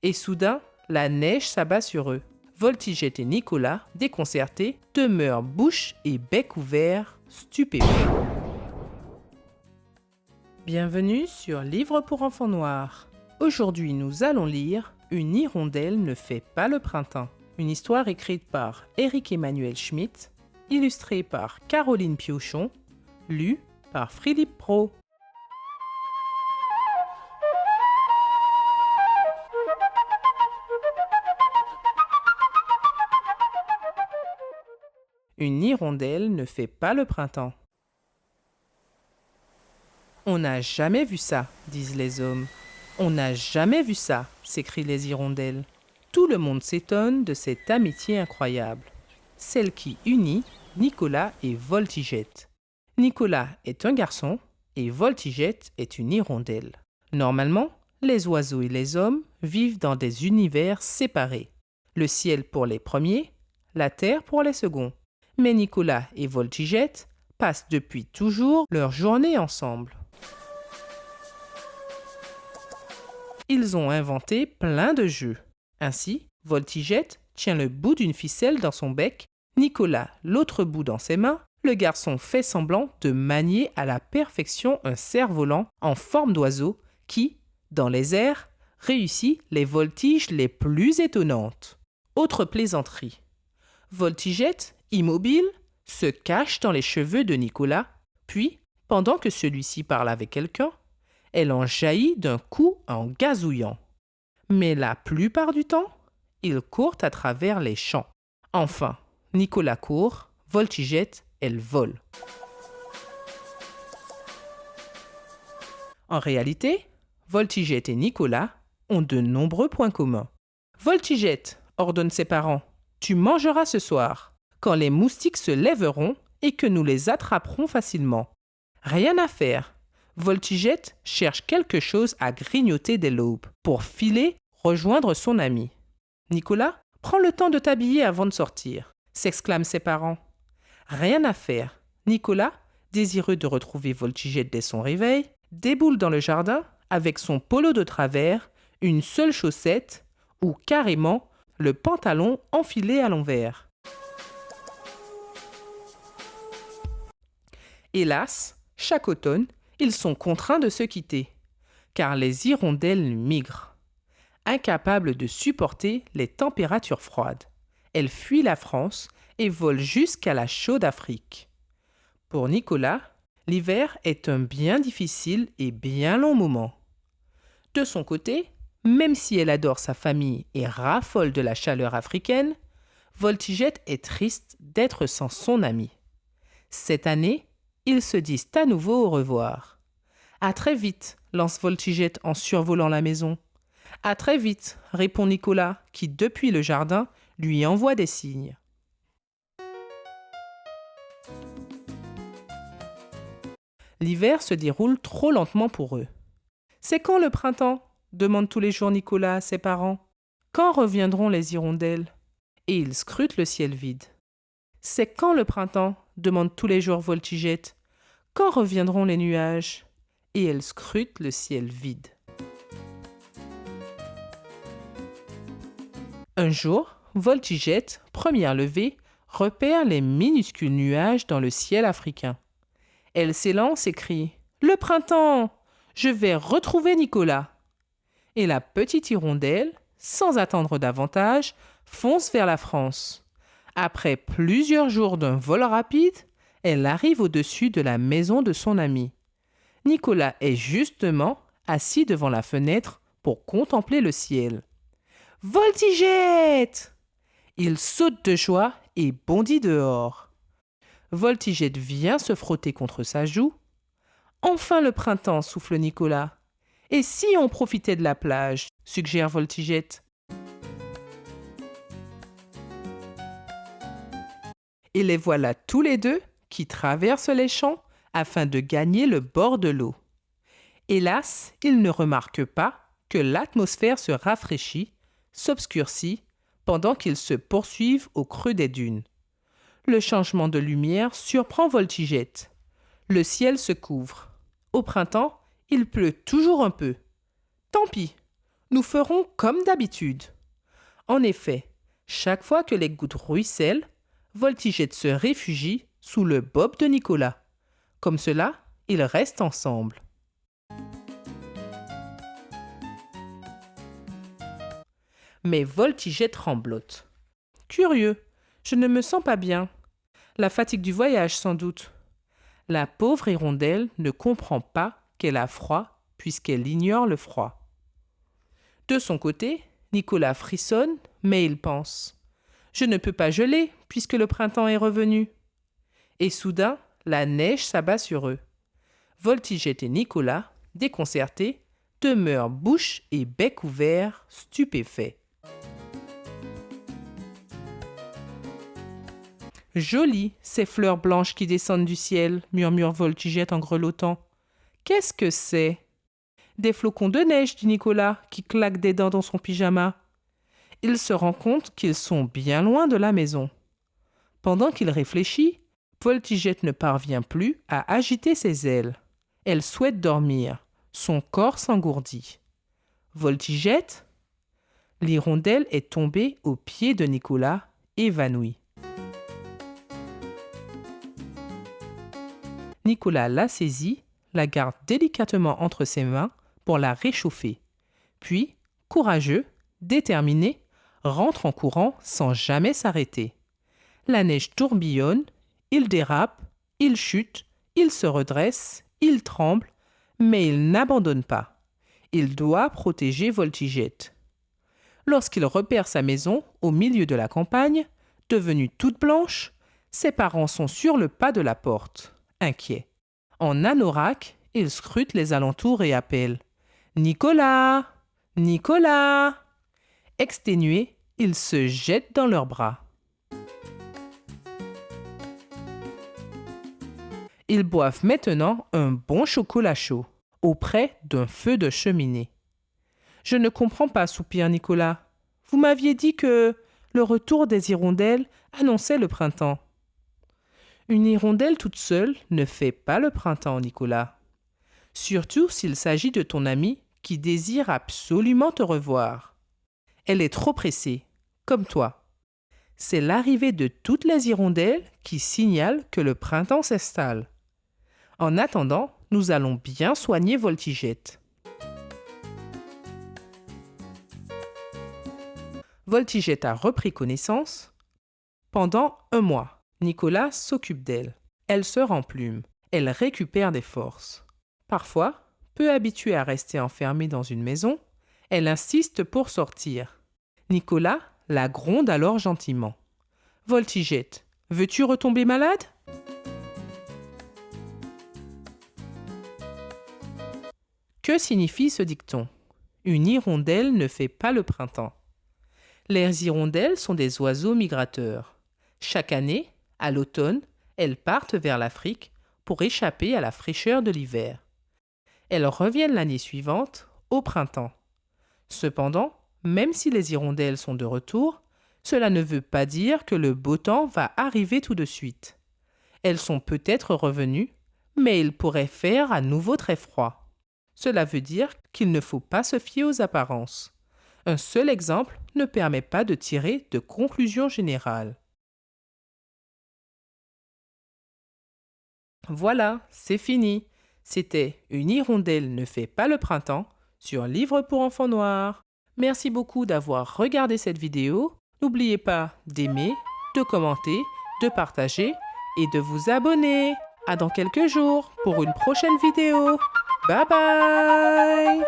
Et soudain, la neige s'abat sur eux. Voltigette et Nicolas, déconcertés, demeurent bouche et bec ouverts, stupéfaits. Bienvenue sur Livre pour enfants noirs. Aujourd'hui, nous allons lire Une hirondelle ne fait pas le printemps. Une histoire écrite par Éric-Emmanuel Schmitt, illustrée par Caroline Piochon, lue par Philippe Pro. Une hirondelle ne fait pas le printemps. On n'a jamais vu ça, disent les hommes. On n'a jamais vu ça, s'écrient les hirondelles. Tout le monde s'étonne de cette amitié incroyable, celle qui unit Nicolas et Voltigette. Nicolas est un garçon et Voltigette est une hirondelle. Normalement, les oiseaux et les hommes vivent dans des univers séparés. Le ciel pour les premiers, la terre pour les seconds. Mais Nicolas et Voltigette passent depuis toujours leur journée ensemble. Ils ont inventé plein de jeux. Ainsi, Voltigette tient le bout d'une ficelle dans son bec, Nicolas l'autre bout dans ses mains. Le garçon fait semblant de manier à la perfection un cerf-volant en forme d'oiseau qui, dans les airs, réussit les voltiges les plus étonnantes. Autre plaisanterie. Voltigette, immobile, se cache dans les cheveux de Nicolas, puis, pendant que celui-ci parle avec quelqu'un, elle en jaillit d'un coup en gazouillant. Mais la plupart du temps, ils courent à travers les champs. Enfin, Nicolas court, Voltigette, elle vole. En réalité, Voltigette et Nicolas ont de nombreux points communs. Voltigette ordonne ses parents « Tu mangeras ce soir, quand les moustiques se lèveront et que nous les attraperons facilement. » Rien à faire. Voltigette cherche quelque chose à grignoter dès l'aube pour filer rejoindre son ami. « Nicolas, prends le temps de t'habiller avant de sortir » s'exclament ses parents. Rien à faire. Nicolas, désireux de retrouver Voltigette dès son réveil, déboule dans le jardin avec son polo de travers, une seule chaussette ou carrément le pantalon enfilé à l'envers. Hélas, chaque automne, ils sont contraints de se quitter, car les hirondelles migrent. Incapables de supporter les températures froides, elles fuient la France et volent jusqu'à la chaude Afrique. Pour Nicolas, l'hiver est un bien difficile et bien long moment. De son côté, même si elle adore sa famille et raffole de la chaleur africaine, Voltigette est triste d'être sans son ami. Cette année, ils se disent à nouveau au revoir. « À très vite » lance Voltigette en survolant la maison. « À très vite » répond Nicolas qui, depuis le jardin, lui envoie des signes. L'hiver se déroule trop lentement pour eux. « C'est quand le printemps ?» demande tous les jours Nicolas à ses parents. « Quand reviendront les hirondelles ?» Et il scrute le ciel vide. « C'est quand le printemps ?» demande tous les jours Voltigette. « Quand reviendront les nuages ?» Et elle scrute le ciel vide. Un jour, Voltigette, première levée, repère les minuscules nuages dans le ciel africain. Elle s'élance et crie « Le printemps ! Je vais retrouver Nicolas !» Et la petite hirondelle, sans attendre davantage, fonce vers la France. Après plusieurs jours d'un vol rapide, elle arrive au-dessus de la maison de son ami. Nicolas est justement assis devant la fenêtre pour contempler le ciel. « Voltigette !» Il saute de joie et bondit dehors. Voltigette vient se frotter contre sa joue. « Enfin le printemps !» souffle Nicolas. « Et si on profitait de la plage ?» suggère Voltigette. Et les voilà tous les deux qui traversent les champs afin de gagner le bord de l'eau. Hélas, ils ne remarquent pas que l'atmosphère se rafraîchit, s'obscurcit, pendant qu'ils se poursuivent au creux des dunes. Le changement de lumière surprend Voltigette. Le ciel se couvre. Au printemps, il pleut toujours un peu. Tant pis, Nous ferons comme d'habitude. En effet, chaque fois que les gouttes ruissellent, Voltigette se réfugie sous le bob de Nicolas. Comme cela, ils restent ensemble. Mais Voltigette tremblote. Curieux, je ne me sens pas bien. La fatigue du voyage, sans doute. La pauvre hirondelle ne comprend pas qu'elle a froid puisqu'elle ignore le froid. De son côté, Nicolas frissonne, mais il pense « Je ne peux pas geler puisque le printemps est revenu. » Et soudain, la neige s'abat sur eux. Voltigette et Nicolas, déconcertés, demeurent bouche et bec ouverts, stupéfaits. « Jolies, ces fleurs blanches qui descendent du ciel, » murmure Voltigette en grelottant. « Qu'est-ce que c'est ?»« Des flocons de neige, » dit Nicolas, qui claque des dents dans son pyjama. Il se rend compte qu'ils sont bien loin de la maison. Pendant qu'il réfléchit, Voltigette ne parvient plus à agiter ses ailes. Elle souhaite dormir. Son corps s'engourdit. Voltigette ? L'hirondelle est tombée aux pieds de Nicolas, évanouie. Nicolas la saisit, la garde délicatement entre ses mains pour la réchauffer. Puis, courageux, déterminé, rentre en courant sans jamais s'arrêter. La neige tourbillonne, il dérape, il chute, il se redresse, il tremble, mais il n'abandonne pas. Il doit protéger Voltigette. Lorsqu'il repère sa maison au milieu de la campagne, devenue toute blanche, ses parents sont sur le pas de la porte. Inquiet. En anorak, il scrute les alentours et appelle « Nicolas! Nicolas !» Exténué, il se jette dans leurs bras. Ils boivent maintenant un bon chocolat chaud, auprès d'un feu de cheminée. « Je ne comprends pas, soupire Nicolas. Vous m'aviez dit que le retour des hirondelles annonçait le printemps. » Une hirondelle toute seule ne fait pas le printemps, Nicolas. Surtout s'il s'agit de ton amie qui désire absolument te revoir. Elle est trop pressée, comme toi. C'est l'arrivée de toutes les hirondelles qui signale que le printemps s'installe. En attendant, nous allons bien soigner Voltigette. Voltigette a repris connaissance. Pendant un mois, Nicolas s'occupe d'elle. Elle se remplume. Elle récupère des forces. Parfois, peu habituée à rester enfermée dans une maison, elle insiste pour sortir. Nicolas la gronde alors gentiment. « Voltigette, veux-tu retomber malade ?» Que signifie ce dicton ? Une hirondelle ne fait pas le printemps. Les hirondelles sont des oiseaux migrateurs. Chaque année, à l'automne, elles partent vers l'Afrique pour échapper à la fraîcheur de l'hiver. Elles reviennent l'année suivante, au printemps. Cependant, même si les hirondelles sont de retour, cela ne veut pas dire que le beau temps va arriver tout de suite. Elles sont peut-être revenues, mais il pourrait faire à nouveau très froid. Cela veut dire qu'il ne faut pas se fier aux apparences. Un seul exemple ne permet pas de tirer de conclusion générale. Voilà, c'est fini. C'était Une hirondelle ne fait pas le printemps sur Livre pour enfants noirs. Merci beaucoup d'avoir regardé cette vidéo. N'oubliez pas d'aimer, de commenter, de partager et de vous abonner. À dans quelques jours pour une prochaine vidéo. Bye bye!